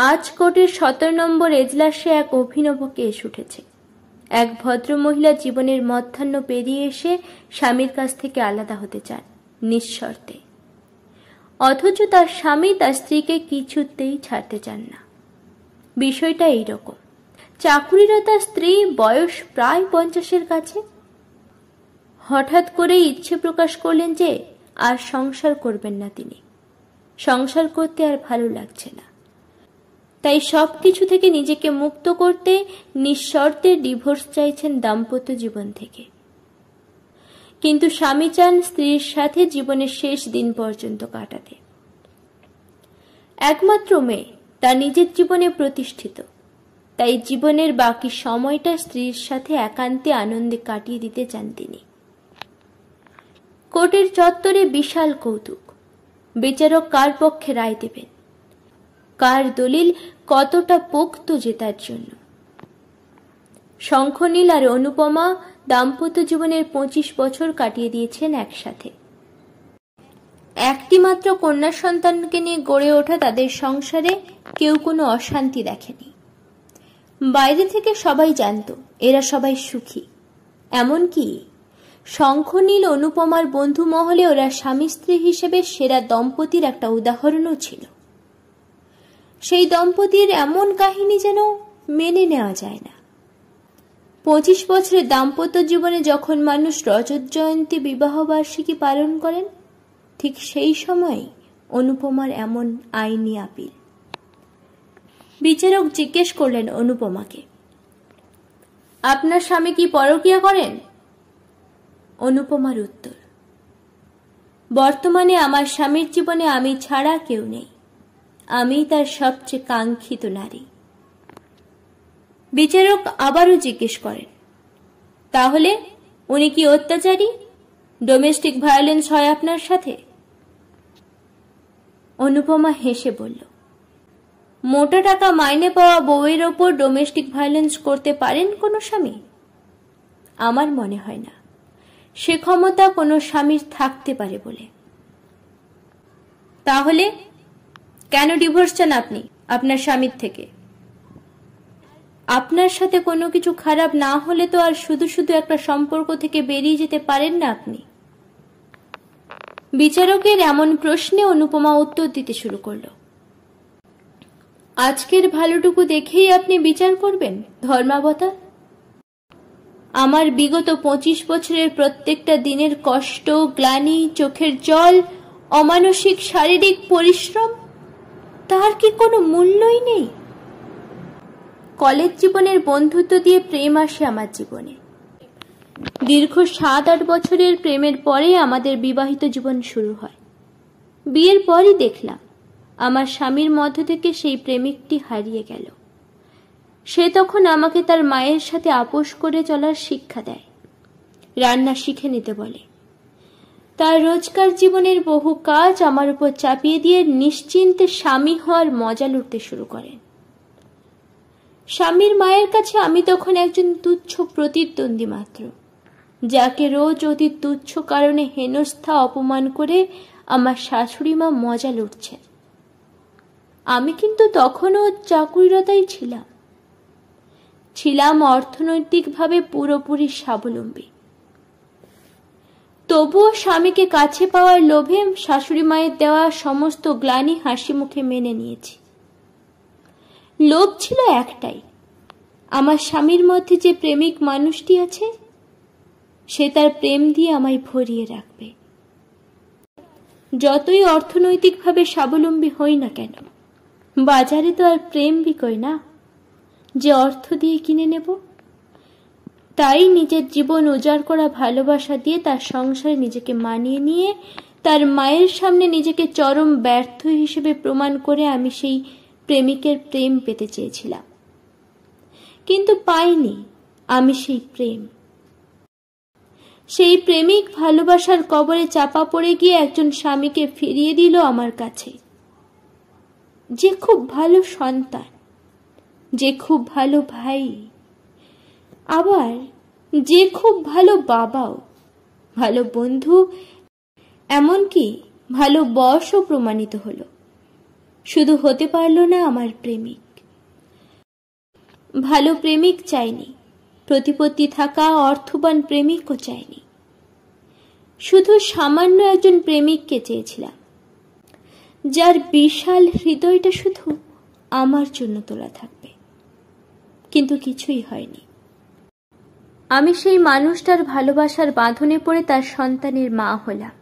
আজ কোর্টের 17 নম্বর এজলাসে এক অভিনব কেস উঠেছে। এক ভদ্রমহিলা জীবনের মধ্যাহ্ন পেরিয়ে এসে স্বামীর কাছ থেকে আলাদা হতে চান নিঃশর্তে, অথচ তার স্বামী তার স্ত্রীকে কিছুতেই ছাড়তে চান না। বিষয়টা এইরকম, চাকুরিরতা স্ত্রী, বয়স প্রায় 50-এর কাছে, হঠাৎ করে ইচ্ছে প্রকাশ করলেন যে আর সংসার করবেন না তিনি। সংসার করতে আর ভালো লাগছে না, তাই সবকিছু থেকে নিজেকে মুক্ত করতে নিঃশর্তে ডিভোর্স চাইছেন দাম্পত্য জীবন থেকে। কিন্তু স্বামী চান স্ত্রীর সাথে জীবনের শেষ দিন পর্যন্ত কাটাতে। একমাত্র মেয়ে, তার নিজের জীবনে প্রতিষ্ঠিত, তাই জীবনের বাকি সময়টা স্ত্রীর সাথে একান্তে আনন্দে কাটিয়ে দিতে চান তিনি। কোর্টের চত্বরে বিশাল কৌতুক। বিচারক কার পক্ষে রায় দেবেন, কার দলিল কতটা পোক্ত জেতার জন্য। শঙ্খনীল আর অনুপমা দাম্পত্য জীবনের 25 বছর কাটিয়ে দিয়েছেন একসাথে। একটি মাত্র কন্যা সন্তানকে নিয়ে গড়ে ওঠা তাদের সংসারে কেউ কোনো অশান্তি দেখেনি। বাইরে থেকে সবাই জানত এরা সবাই সুখী। এমনকি শঙ্খনীল অনুপমার বন্ধু মহলে ওরা স্বামী স্ত্রী হিসেবে সেরা দম্পতির একটা উদাহরণও ছিল। সেই দম্পতির এমন কাহিনী যেন মেনে নেওয়া যায় না। 25 বছরের দাম্পত্য জীবনে যখন মানুষ রজত জয়ন্তী বিবাহ বার্ষিকী পালন করেন, ঠিক সেই সময় অনুপমার এমন আইনি আপিল। বিচারক জিজ্ঞেস করলেন অনুপমাকে, আপনার স্বামী কি পরকীয়া করেন? অনুপমার উত্তর, বর্তমানে আমার স্বামীর জীবনে আমি ছাড়া কেউ নেই, আমি তার সবচেয়ে কাঙ্ক্ষিত নারী। বিচারক আবারও জিজ্ঞেস করেন, তাহলে উনি কি অত্যাচারী, ডোমেস্টিক ভায়োলেন্স হয় আপনার সাথে? অনুপমা হেসে বলল, মোটা টাকা মাইনে পাওয়া বউয়ের ওপর ডোমেস্টিক ভায়োলেন্স করতে পারেন কোনো স্বামী? আমার মনে হয় না সে ক্ষমতা কোনো স্বামীর থাকতে পারে বলে। তাহলে কেন ডিভোর্স চান আপনি আপনার স্বামীর থেকে? আপনার সাথে কোনো কিছু খারাপ না হলে তো আর শুধু শুধু একটা সম্পর্ক থেকে বেরিয়ে যেতে পারেন না আপনি। বিচারকের এমন প্রশ্নে অনুপমা উত্তর দিতে শুরু করল, আজকের ভালোটুকু দেখেই আপনি বিচার করবেন ধর্মাবতার? আমার বিগত 25 বছরের প্রত্যেকটা দিনের কষ্ট, গ্লানি, চোখের জল, অমানসিক শারীরিক পরিশ্রম, তার কি কোনো মূল্যই নেই? কলেজ জীবনের বন্ধুত্ব দিয়ে প্রেম আসে আমার জীবনে। দীর্ঘ 7-8 বছরের প্রেমের পরে আমাদের বিবাহিত জীবন শুরু হয়। বিয়ের পরই দেখলাম আমার স্বামীর মধ্য থেকে সেই প্রেমিকটি হারিয়ে গেল। সে তখন আমাকে তার মায়ের সাথে আপোষ করে চলার শিক্ষা দেয়, রান্না শিখে নিতে বলে। তার রোজকার জীবনের বহু কাজ আমার উপর চাপিয়ে দিয়ে নিশ্চিন্তে স্বামী হওয়ার মজা লুটতে শুরু করেন। স্বামীর মায়ের কাছে আমি তখন একজন তুচ্ছ প্রতিদ্বন্দ্বী মাত্র, যাকে রোজ অতি তুচ্ছ কারণে হেনস্থা অপমান করে আমার শাশুড়ি মা মজা লুটছেন। আমি কিন্তু তখনও চাকুরিরতাই ছিলাম অর্থনৈতিকভাবে পুরোপুরি স্বাবলম্বী। তবুও স্বামীকে কাছে পাওয়ার লোভে শাশুড়ি মায়ের দেওয়া সমস্ত গ্লানি হাসি মুখে মেনে নিয়েছি। লোভ ছিল একটাই, আমার স্বামীর মধ্যে যে প্রেমিক মানুষটি আছে সে তার প্রেম দিয়ে আমায় ভরিয়ে রাখবে। যতই অর্থনৈতিকভাবে স্বাবলম্বী হই না কেন, বাজারে তো আর প্রেম বিকয় না যে অর্থ দিয়ে কিনে নেব। তাই নিজের জীবন উজাড় করা ভালোবাসা দিয়ে তার সংসারে নিজেকে মানিয়ে নিয়ে তার মায়ের সামনে নিজেকে চরম ব্যর্থ হিসেবে প্রমাণ করে আমি সেই প্রেমিকের প্রেম পেতে চেয়েছিলাম, কিন্তু পাইনি আমি সেই প্রেম। সেই প্রেমিক ভালোবাসার কবরে চাপা পড়ে গিয়ে একজন স্বামীকে ফিরিয়ে দিল আমার কাছে, যে খুব ভালো সন্তান, যে খুব ভালো ভাই, আবার যে খুব ভালো বাবাও, ভালো বন্ধু, এমনকি ভালো বসও প্রমাণিত হলো। শুধু হতে পারল না আমার প্রেমিক। ভালো প্রেমিক চাইনি, প্রতিপত্তি থাকা অর্থবান প্রেমিকও চাইনি, শুধু সামান্য একজন প্রেমিককে চেয়েছিলাম, যার বিশাল হৃদয়টা শুধু আমার জন্য তোলা থাকবে। কিন্তু কিছুই হয়নি। আমি সেই মানুষটার ভালোবাসার বাঁধনে পড়ে তার সন্তানের মা হলাম।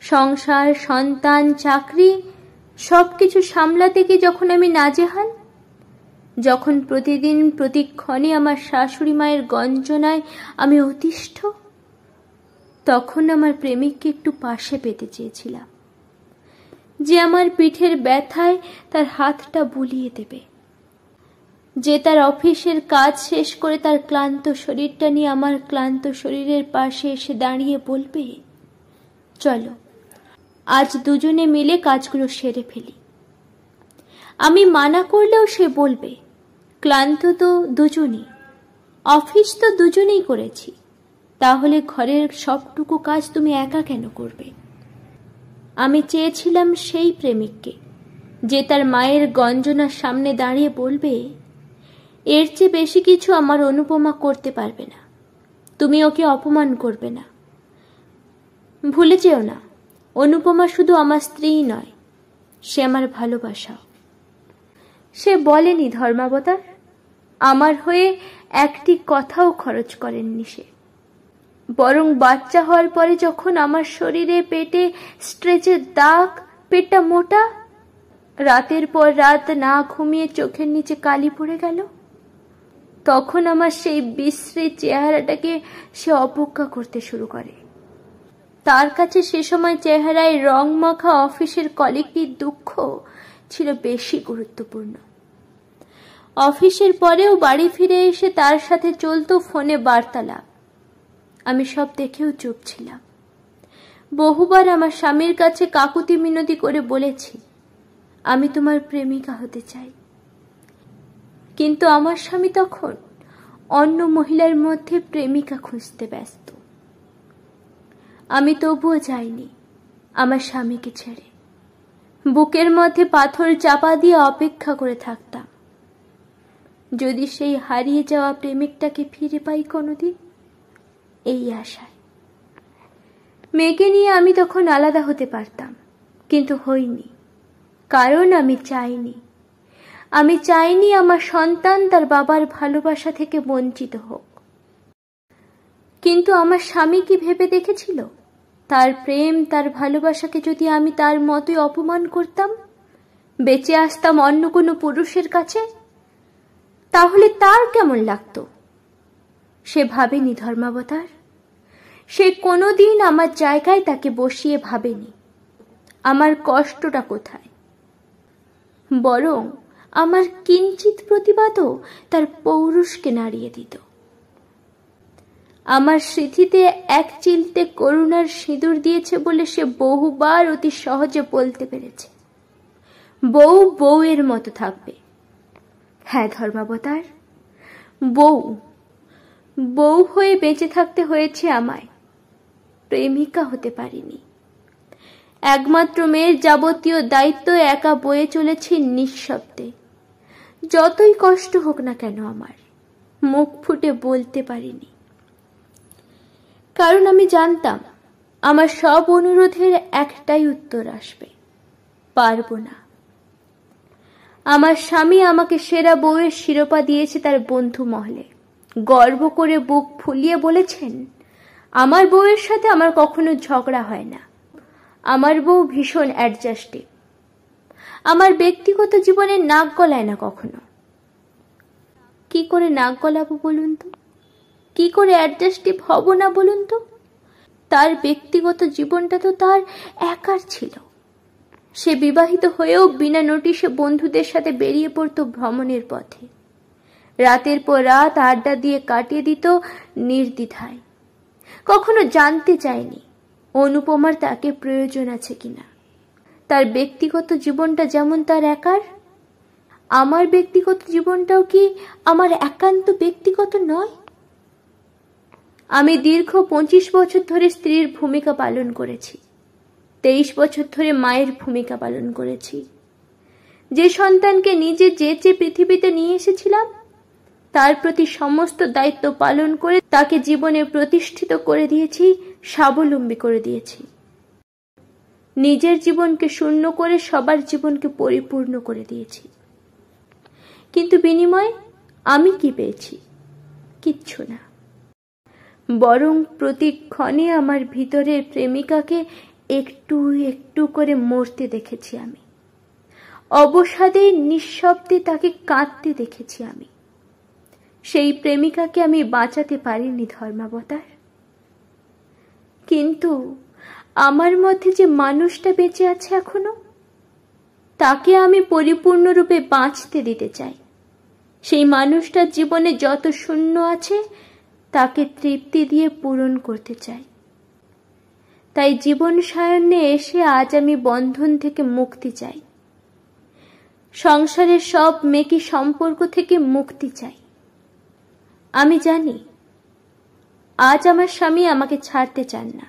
সংসার, সন্তান, চাকরি সবকিছু সামলাতে গিয়ে যখন আমি নাজেহাল, যখন প্রতিদিন প্রতিক্ষণে আমার শাশুড়ি মায়ের গঞ্জনায় আমি অতিষ্ঠ, তখন আমার প্রেমিককে একটু পাশে পেতে চেয়েছিলাম, যে আমার পিঠের ব্যথায় তার হাতটা বুলিয়ে দেবে, যে তার অফিসের কাজ শেষ করে তার ক্লান্ত শরীরটা নিয়ে আমার ক্লান্ত শরীরের পাশে এসে দাঁড়িয়ে বলবে, চলো আজ দুজনে মিলে কাজগুলো সেরে ফেলি। আমি মানা করলেও সে বলবে, ক্লান্ত তো দুজনই, অফিস তো দুজনেই করেছি, তাহলে ঘরের সবটুকু কাজ তুমি একা কেন করবে? আমি চেয়েছিলাম সেই প্রেমিককে, যে তার মায়ের গঞ্জনার সামনে দাঁড়িয়ে বলবে, এর চেয়ে বেশি কিছু আমার অনুপমা করতে পারবে না, তুমি ওকে অপমান করবে না। ভুলে যেও না, অনুপমা শুধু আমার স্ত্রী নয়, সে আমার ভালোবাসা। সে বলেনি ধর্মাবতার, আমার হয়ে একটি কথাও খরচ করেননি সে, বরং বাচ্চা হওয়ার পরে যখন আমার শরীরে পেটে স্ট্রেচের দাগ, পেটটা মোটা, রাতের পর রাত না ঘুমিয়ে চোখের নিচে কালি পড়ে গেল, তখন আমার সেই বিশ্রী চেহারাটাকে সে অবজ্ঞা করতে শুরু করে। তার কাছে সে সময় চেহারায় রং মাখা অফিসের কলিগটির দুঃখ ছিল বেশি গুরুত্বপূর্ণ। অফিসের পরেও বাড়ি ফিরে এসে তার সাথে চলতো ফোনে বার্তালাপ। আমি সব দেখেও চুপ ছিলাম। বহুবার আমার স্বামীর কাছে কাকুতি মিনতি করে বলেছি, আমি তোমার প্রেমিকা হতে চাই। কিন্তু আমার স্বামী তখন অন্য মহিলার মধ্যে প্রেমিকা খুঁজতে ব্যস্ত। আমি তবুও যাইনি আমার স্বামীকে ছেড়ে। বুকের মধ্যে পাথর চাপা দিয়ে অপেক্ষা করে থাকতাম, যদি সেই হারিয়ে যাওয়া প্রেমিকটাকে ফিরে পাই কোনোদিন, এই আশায়। মেয়েকে নিয়ে আমি তখন আলাদা হতে পারতাম, কিন্তু হইনি, কারণ আমি চাইনি। আমি চাইনি আমার সন্তান তার বাবার ভালোবাসা থেকে বঞ্চিত হোক। কিন্তু আমার স্বামী কি ভেবে দেখেছিল, তার প্রেম, তার ভালোবাসাকে যদি আমি তার মতোই অপমান করতাম, বেঁচে আসতাম অন্য কোনো পুরুষের কাছে, তাহলে তার কেমন লাগতো? সে ভাবেনি ধর্মাবতার, সে কোনোদিন আমার জায়গায় তাকে বসিয়ে ভাবেনি আমার কষ্টটা কোথায়। বরং আমার কিঞ্চিত প্রতিবাদও তার পৌরুষকে নাড়িয়ে দিত। আমার স্মৃতিতে এক চিলতে করুণার সিঁদুর দিয়েছে বলে সে বহুবার অতি সহজে বলতে পেরেছে, বউ বউয়ের মতো থাকবে। হ্যাঁ ধর্মাবতার, বউ বউ হয়ে বেঁচে থাকতে হয়েছে আমায়, প্রেমিকা হতে পারিনি। একমাত্র মেয়ের যাবতীয় দায়িত্ব একা বয়ে চলেছি নিঃশব্দে। যতই কষ্ট হোক না কেন আমার, মুখ ফুটে বলতে পারিনি, কারণ আমি জানতাম আমার সব অনুরোধের একটাই উত্তর আসবে, পারবো না। আমার স্বামী আমাকে সেরা বউয়ের শিরোপা দিয়েছে তার বন্ধু মহলে, গর্ব করে বুক ফুলিয়ে বলেছেন, আমার বউয়ের সাথে আমার কখনো ঝগড়া হয় না, আমার বউ ভীষণ অ্যাডজাস্টিভ, আমার ব্যক্তিগত জীবনে নাক গলায় না কখনো। কি করে নাক গলাবো বলুন তো? কি করে অ্যাডজাস্টিভ হব না বলুন তো? তার ব্যক্তিগত জীবনটা তো তার একার ছিল। সে বিবাহিত হয়েও বিনা নোটিশে বন্ধুদের সাথে বেরিয়ে পড়তো ভ্রমণের পথে, রাতের পর রাত আড্ডা দিয়ে কাটিয়ে দিত নির্দ্বিধায়। কখনো জানতে চায়নি অনুপমার তাকে প্রয়োজন আছে কিনা। তার ব্যক্তিগত জীবনটা যেমন তার একার, আমার ব্যক্তিগত জীবনটাও কি আমার একান্ত ব্যক্তিগত নয়? আমি দীর্ঘ 25 বছর ধরে স্ত্রীর ভূমিকা পালন করেছি, 23 বছর ধরে মায়ের ভূমিকা পালন করেছি, যে সন্তানকে নিজে যেচে পৃথিবীতে নিয়ে এসেছিলাম, তার প্রতি সমস্ত দায়িত্ব পালন করে তাকে জীবনে প্রতিষ্ঠিত করে দিয়েছি, স্বাবলম্বী করে দিয়েছি। নিজের জীবনকে শূন্য করে সবার জীবনকে পরিপূর্ণ করে দিয়েছি। কিন্তু বিনিময়ে আমি কি পেয়েছি? কিচ্ছু না। বরং প্রতিক্ষণে আমার ভিতরের প্রেমিকাকে একটু একটু করে মরতে দেখেছি আমি। অবসাদে নিঃশব্দে তাকে কাঁদতে দেখেছি আমি। সেই প্রেমিকাকে আমি বাঁচাতে পারিনি ধর্মাবতার। কিন্তু আমার মধ্যে যে মানুষটা বেঁচে আছে এখনো, তাকে আমি পরিপূর্ণরূপে বাঁচতে দিতে চাই। সেই মানুষটার জীবনে যত শূন্য আছে তাকে তৃপ্তি দিয়ে পূরণ করতে চাই। তাই জীবন সায়নে এসে আজ আমি বন্ধন থেকে মুক্তি চাই, সংসারের সব মেকি সম্পর্ক থেকে মুক্তি চাই। আমি জানি আজ আমার স্বামী আমাকে ছাড়তে চান না,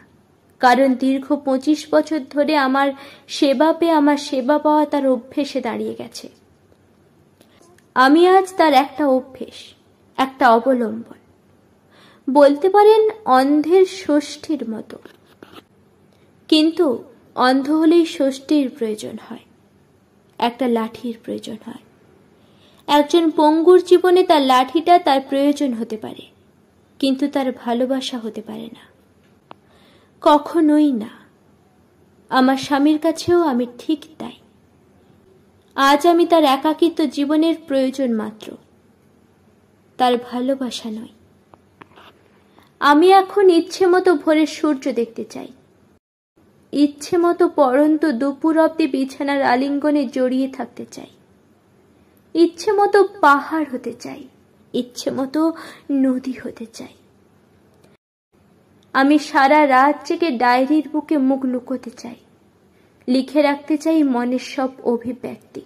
কারণ দীর্ঘ 25 বছর ধরে আমার সেবা পেয়ে আমার সেবা পাওয়া তার অভ্যেসে দাঁড়িয়ে গেছে। আমি আজ তার একটা অভ্যেস, একটা অবলম্বন, বলতে পারেন অন্ধের ষষ্ঠীর মতো। কিন্তু অন্ধ হলেই ষষ্ঠীর প্রয়োজন হয়, একটা লাঠির প্রয়োজন হয়। একজন পঙ্গুর জীবনে তার লাঠিটা তার প্রয়োজন হতে পারে, কিন্তু তার ভালোবাসা হতে পারে না, কখনোই না। আমার স্বামীর কাছেও আমি ঠিক তাই। আজ আমি তার একাকিত্ব জীবনের প্রয়োজন মাত্র, তার ভালোবাসা নয়। আমি এখন ইচ্ছে মতো ভোরের সূর্য দেখতে চাই, ইচ্ছে মতো পড়ন্ত দুপুর অবধি বিছানার আলিঙ্গনে জড়িয়ে থাকতে চাই, ইচ্ছে মতো পাহাড় হতে চাই, ইচ্ছে মতো নদী হতে চাই। আমি সারা রাত জেগে ডায়েরির বুকে মুখ লুকোতে চাই, লিখে রাখতে চাই মনের সব অভিব্যক্তি।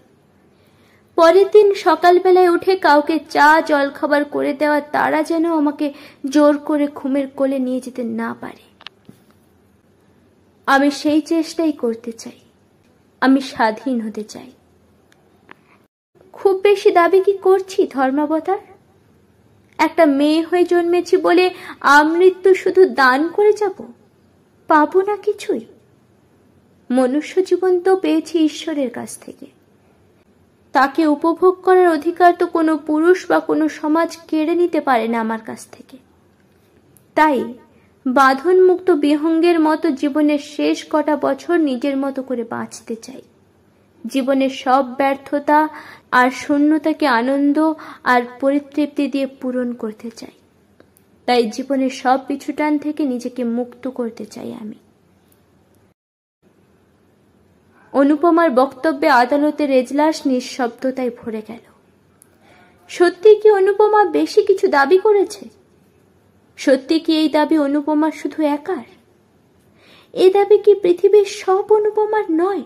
পরের দিন সকালবেলায় উঠে কাউকে চা জলখাবার করে দেওয়া তারা যেন আমাকে জোর করে ঘুমের কোলে নিয়ে যেতে না পারে। আমি সেই চেষ্টাই করতে চাই। আমি স্বাধীন হতে চাই। খুব বেশি দাবি কি করছি ধর্মাবতার? একটা মেয়ে হয়ে জন্মেছি বলে আমৃত্যু শুধু দান করে যাব? পাবো না কিছুই। মনুষ্য জীবন তো পেয়েছি ঈশ্বরের কাছ থেকে, তাকে উপভোগ করার অধিকার তো কোনো পুরুষ বা কোনো সমাজ কেড়ে নিতে পারে না আমার কাছ থেকে। তাই বাঁধন মুক্ত বিহঙ্গের মতো জীবনের শেষ কটা বছর নিজের মতো করে বাঁচতে চাই। জীবনের সব ব্যর্থতা আর শূন্যতাকে আনন্দ আর পরিতৃপ্তি দিয়ে পূরণ করতে চাই। তাই জীবনের সব পিছুটান থেকে নিজেকে মুক্ত করতে চাই আমি। অনুপমার বক্তব্যে আদালতের এজলাস নিঃশব্দতায় ভরে গেল। সত্যি কি অনুপমা বেশি কিছু দাবি করেছে? সত্যি কি এই দাবি অনুপমার শুধু একার? এই দাবি কি পৃথিবীর সব অনুপমার নয়?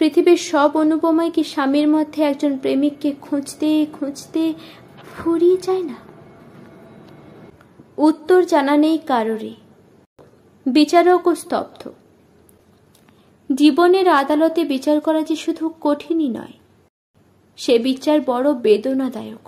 পৃথিবীর সব অনুপমায় কি স্বামীর মধ্যে একজন প্রেমিককে খুঁজতে খুঁজতে ফুরিয়ে যায় না? উত্তর জানা নেই কারোরই। বিচারকও স্তব্ধ। জীবনের আদালতে বিচার করা যে শুধু কঠিনই নয়, সে বিচার বড় বেদনাদায়ক।